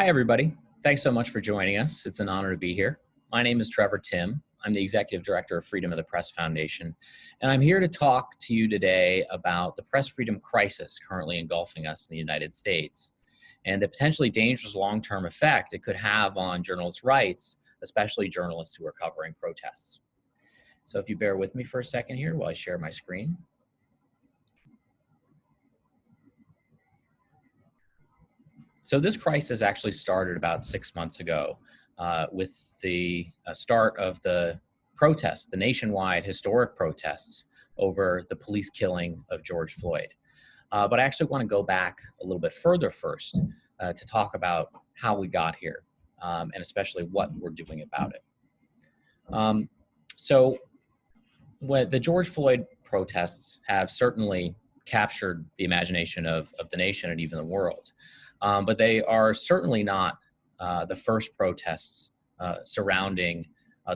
Hi, everybody. Thanks so much for joining us. It's an honor to be here. My name is Trevor Timm. I'm the Executive Director of Freedom of the Press Foundation, and I'm here to talk to you today about the press freedom crisis currently engulfing us in the United States and the potentially dangerous long-term effect it could have on journalists' rights, especially journalists who are covering protests. So if you bear with me for a second here while I share my screen. So this crisis actually started about 6 months ago with the start of the protests, the nationwide historic protests over the police killing of George Floyd. But I actually want to go back a little bit further first to talk about how we got here and especially what we're doing about it. So when the George Floyd protests have certainly captured the imagination of the nation and even the world. But they are certainly not the first protests surrounding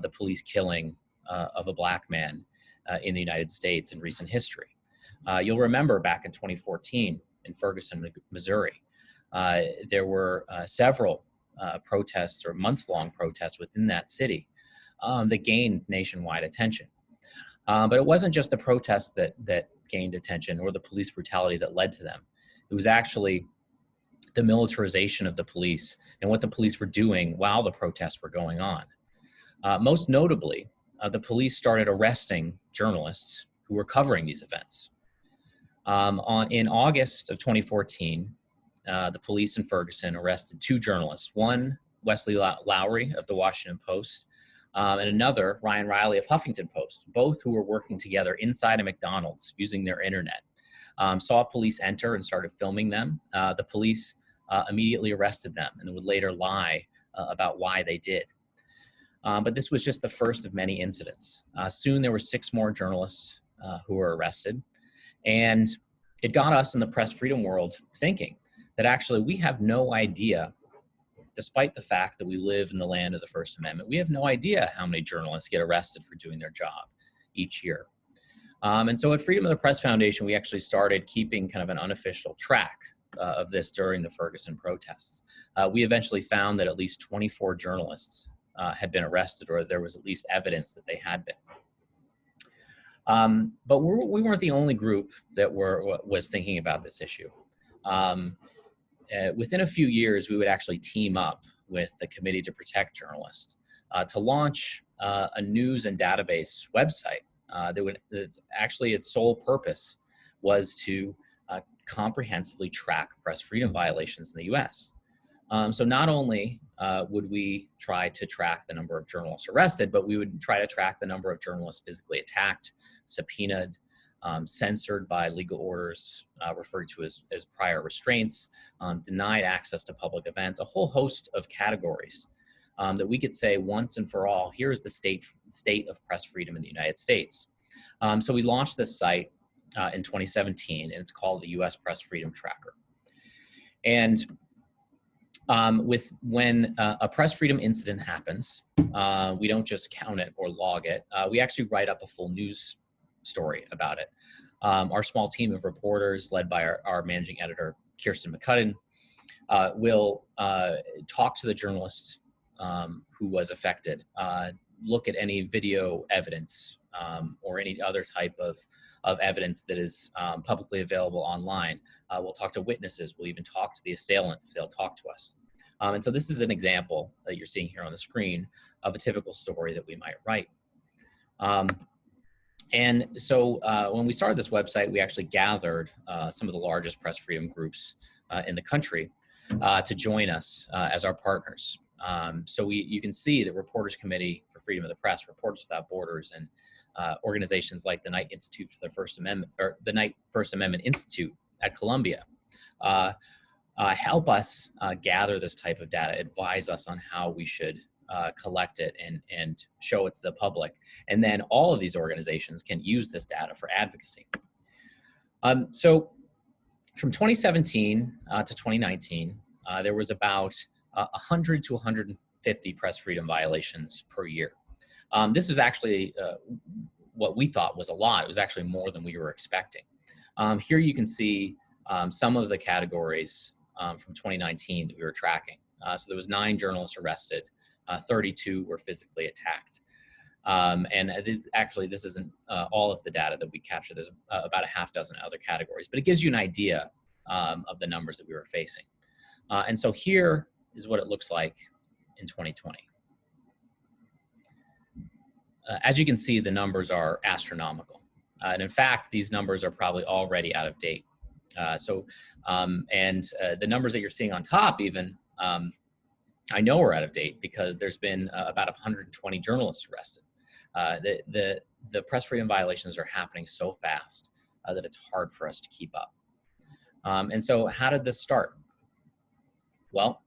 the police killing of a black man in the United States in recent history. You'll remember back in 2014 in Ferguson, Missouri, there were several protests or month-long protests within that city that gained nationwide attention. But it wasn't just the protests that gained attention or the police brutality that led to them. It was actually the militarization of the police and what the police were doing while the protests were going on. Most notably, the police started arresting journalists who were covering these events. In August of 2014, the police in Ferguson arrested two journalists, one Wesley Lowery of the Washington Post, and another Ryan Riley of Huffington Post, both who were working together inside a McDonald's using their internet. Saw police enter and started filming them. The police immediately arrested them and would later lie about why they did. But this was just the first of many incidents. Soon there were 6 more journalists who were arrested. And it got us in the press freedom world thinking that actually we have no idea, despite the fact that we live in the land of the First Amendment, we have no idea how many journalists get arrested for doing their job each year. And so at Freedom of the Press Foundation, we actually started keeping kind of an unofficial track of this during the Ferguson protests. We eventually found that at least 24 journalists had been arrested, or there was at least evidence that they had been. But we weren't the only group that was thinking about this issue. Within a few years, we would actually team up with the Committee to Protect Journalists to launch a news and database website actually its sole purpose was to comprehensively track press freedom violations in the US. So not only would we try to track the number of journalists arrested, but we would try to track the number of journalists physically attacked, subpoenaed, censored by legal orders, referred to as prior restraints, denied access to public events, a whole host of categories that we could say once and for all, here is the state of press freedom in the United States. So we launched this site in 2017, and it's called the US Press Freedom Tracker. And when a press freedom incident happens, we don't just count it or log it. We actually write up a full news story about it. Our small team of reporters, led by our managing editor, Kirsten McCudden, will talk to the journalist who was affected, look at any video evidence or any other type of evidence that is publicly available online. We'll talk to witnesses. We'll even talk to the assailant if they'll talk to us. And so this is an example that you're seeing here on the screen of a typical story that we might write. And so when we started this website, we actually gathered some of the largest press freedom groups in the country to join us as our partners. So you can see the Reporters Committee for Freedom of the Press, Reporters Without Borders, and organizations like the Knight Institute for the First Amendment, or the Knight First Amendment Institute at Columbia, help us gather this type of data, advise us on how we should collect it and show it to the public. And then all of these organizations can use this data for advocacy. So from 2017 to 2019, there was about 100 to 150 press freedom violations per year. This was actually what we thought was a lot. It was actually more than we were expecting. Here you can see some of the categories from 2019 that we were tracking. So there was 9 journalists arrested, 32 were physically attacked. And this isn't all of the data that we captured. There's about a half dozen other categories, but it gives you an idea of the numbers that we were facing. And so here is what it looks like in 2020. As you can see, the numbers are astronomical. And in fact, these numbers are probably already out of date. The numbers that you're seeing on top even, I know are out of date because there's been about 120 journalists arrested. The press freedom violations are happening so fast that it's hard for us to keep up. And so how did this start? Well,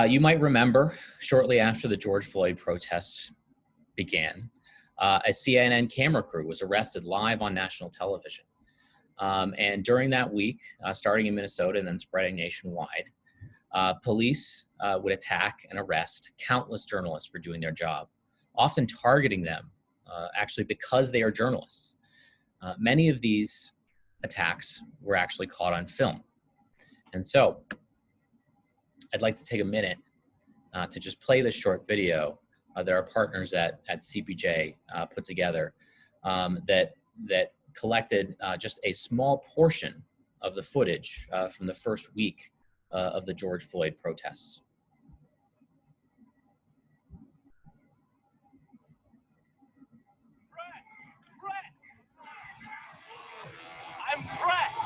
you might remember shortly after the George Floyd protests began, a CNN camera crew was arrested live on national television. And during that week, starting in Minnesota and then spreading nationwide, police would attack and arrest countless journalists for doing their job, often targeting them actually because they are journalists. Many of these attacks were actually caught on film. And so I'd like to take a minute to just play this short video that our partners at CPJ put together that collected just a small portion of the footage from the first week of the George Floyd protests. Press! I'm pressed!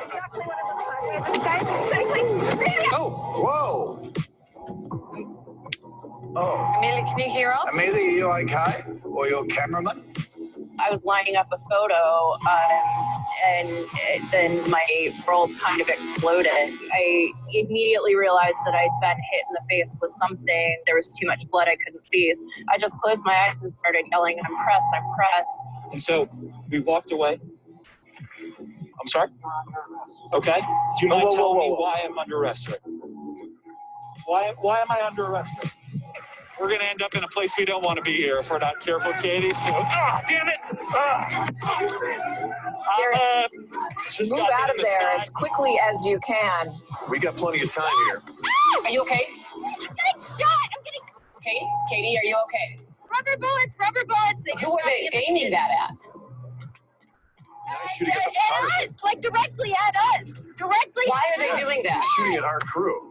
Exactly what it looks like. We have this guy cycling. Oh, whoa. Oh, Amelia, can you hear us? Amelia, you okay? Or your cameraman? I was lining up a photo, and then my world kind of exploded. I immediately realized that I'd been hit in the face with something. There was too much blood I couldn't see. I just closed my eyes and started yelling, I'm pressed. And so we walked away. I'm sorry? Okay. Do you mind telling me why I'm under arrest? Sir? Why am I under arrest? Sir? We're going to end up in a place we don't want to be here if we're not careful, Katie. So, damn it! Just move out of there as quickly as you can. We got plenty of time here. Are you okay? I'm getting shot. I'm getting. Okay, Katie, are you okay? Rubber bullets. Who are they aiming that at? Shooting at the photographer. At us, like directly at us. Directly. Why are they doing that? Shooting at our crew.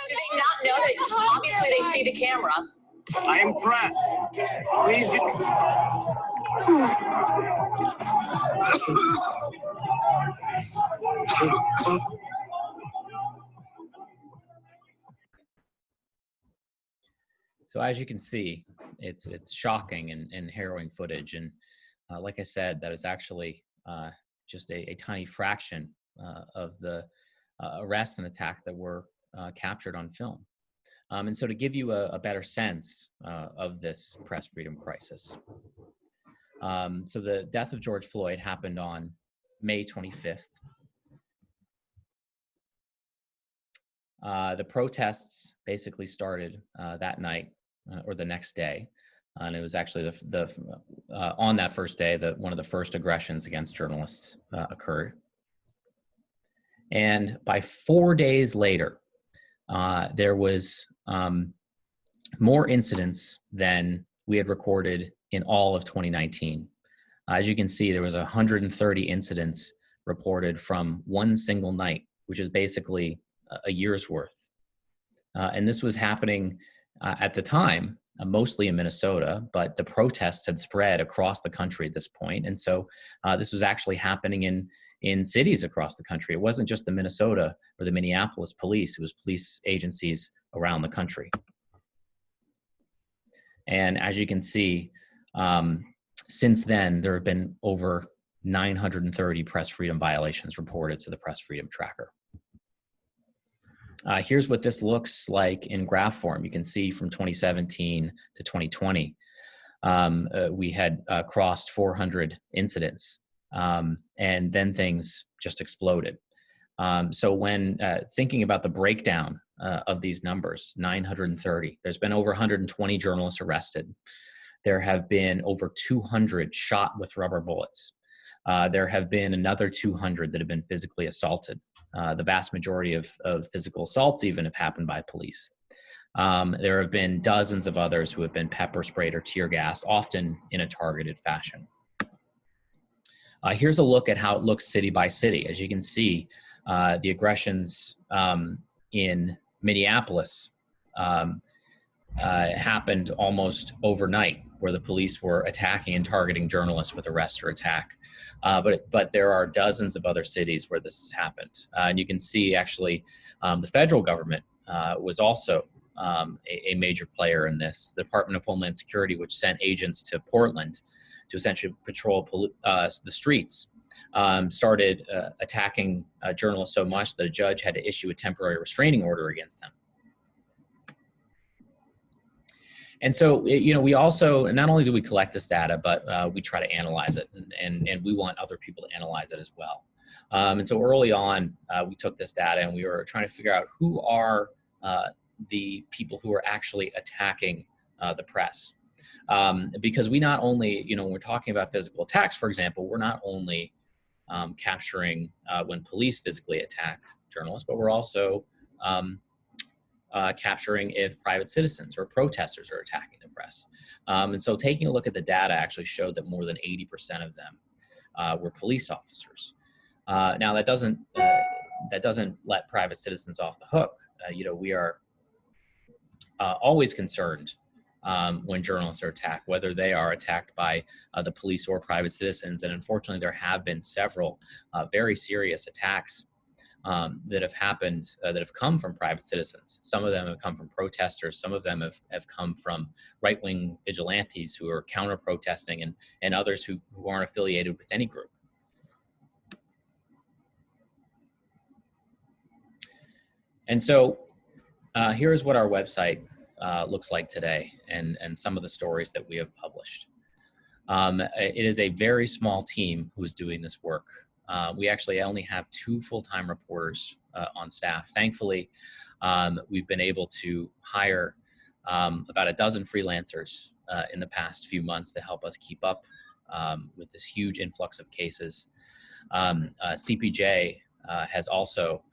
Do they not know that obviously they see the camera? I am press. Please. So as you can see, it's shocking and harrowing footage. And like I said, that is actually just a tiny fraction of the arrests and attack that were captured on film. And so to give you a better sense of this press freedom crisis. So the death of George Floyd happened on May 25th. The protests basically started that night or the next day. And it was actually on that first day that one of the first aggressions against journalists occurred. And by 4 days later, there was more incidents than we had recorded in all of 2019. As you can see, there was 130 incidents reported from one single night, which is basically a year's worth. And this was happening at the time, mostly in Minnesota, but the protests had spread across the country at this point. And so this was actually happening in cities across the country. It wasn't just the Minnesota or the Minneapolis police, it was police agencies around the country. And as you can see, since then, there have been over 930 press freedom violations reported to the Press Freedom Tracker. Here's what this looks like in graph form. You can see from 2017 to 2020, we had crossed 400 incidents, and then things just exploded. So when thinking about the breakdown of these numbers, 930. There's been over 120 journalists arrested. There have been over 200 shot with rubber bullets. There have been another 200 that have been physically assaulted. The vast majority of physical assaults even have happened by police. There have been dozens of others who have been pepper sprayed or tear gassed, often in a targeted fashion. Here's a look at how it looks city by city. As you can see, the aggressions in Minneapolis happened almost overnight, where the police were attacking and targeting journalists with arrest or attack. But there are dozens of other cities where this has happened. And you can see actually the federal government was also a major player in this. The Department of Homeland Security, which sent agents to Portland to essentially patrol the streets, started attacking journalists so much that a judge had to issue a temporary restraining order against them. And so, we also, not only do we collect this data, but we try to analyze it, and we want other people to analyze it as well. And so early on, we took this data and we were trying to figure out who are the people who are actually attacking the press. Because we not only, when we're talking about physical attacks, for example, we're not only capturing when police physically attack journalists, but we're also capturing if private citizens or protesters are attacking the press. And so taking a look at the data actually showed that more than 80% of them were police officers. Now that doesn't let private citizens off the hook. We are always concerned when journalists are attacked, whether they are attacked by the police or private citizens. And unfortunately, there have been several very serious attacks that have happened, that have come from private citizens. Some of them have come from protesters. Some of them have come from right-wing vigilantes who are counter-protesting, and others who aren't affiliated with any group. And so here is what our website looks like today, and some of the stories that we have published. It is a very small team who is doing this work. We actually only have 2 full-time reporters on staff. Thankfully, we've been able to hire about a dozen freelancers in the past few months to help us keep up with this huge influx of cases. CPJ has also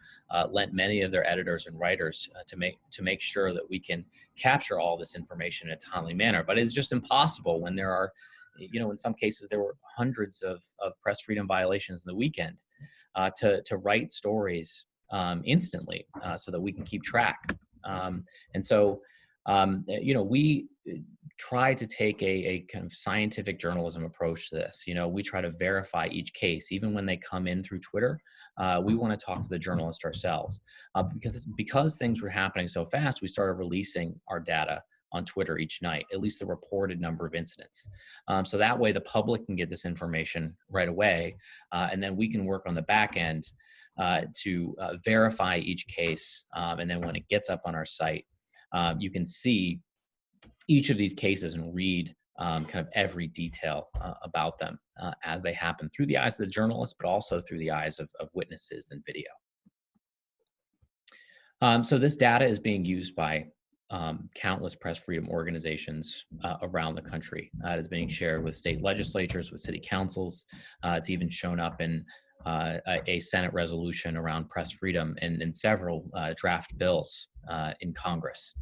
lent many of their editors and writers to make sure that we can capture all this information in a timely manner. But it's just impossible when there are, in some cases there were hundreds of press freedom violations in the weekend, to write stories instantly so that we can keep track. And so, we try to take a kind of scientific journalism approach to this. We try to verify each case, even when they come in through Twitter. We want to talk to the journalist ourselves, because things were happening so fast. We started releasing our data on Twitter each night, at least the reported number of incidents. So that way the public can get this information right away, and then we can work on the back end to verify each case. And then when it gets up on our site, you can see each of these cases and read kind of every detail about them as they happen through the eyes of the journalist, but also through the eyes of witnesses and video. So this data is being used by countless press freedom organizations around the country. It is being shared with state legislatures, with city councils. It's even shown up in a Senate resolution around press freedom and several draft bills in Congress.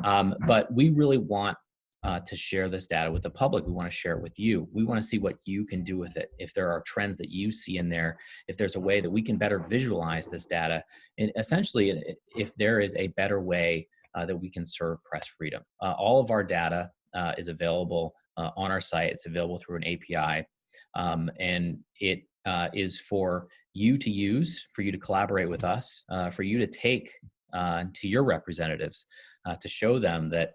But we really want to share this data with the public. We want to share it with you. We want to see what you can do with it. If there are trends that you see in there, if there's a way that we can better visualize this data, and essentially if there is a better way that we can serve press freedom. All of our data is available on our site. It's available through an API, and it is for you to use, for you to collaborate with us, for you to take to your representatives to show them that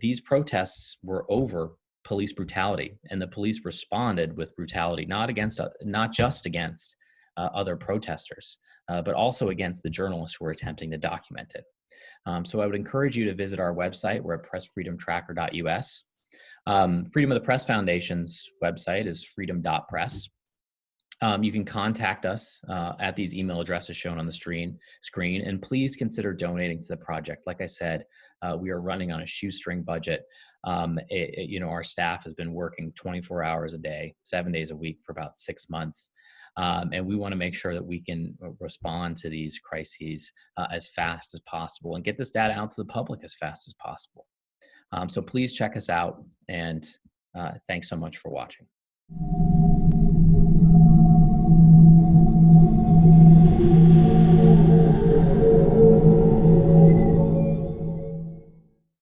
these protests were over police brutality, and the police responded with brutality, not just against other protesters, but also against the journalists who were attempting to document it. So I would encourage you to visit our website. We're at pressfreedomtracker.us. Freedom of the Press Foundation's website is freedom.press. You can contact us at these email addresses shown on the screen, and please consider donating to the project. Like I said, we are running on a shoestring budget. Our staff has been working 24 hours a day, 7 days a week for about 6 months. And we want to make sure that we can respond to these crises as fast as possible and get this data out to the public as fast as possible. So please check us out, and thanks so much for watching.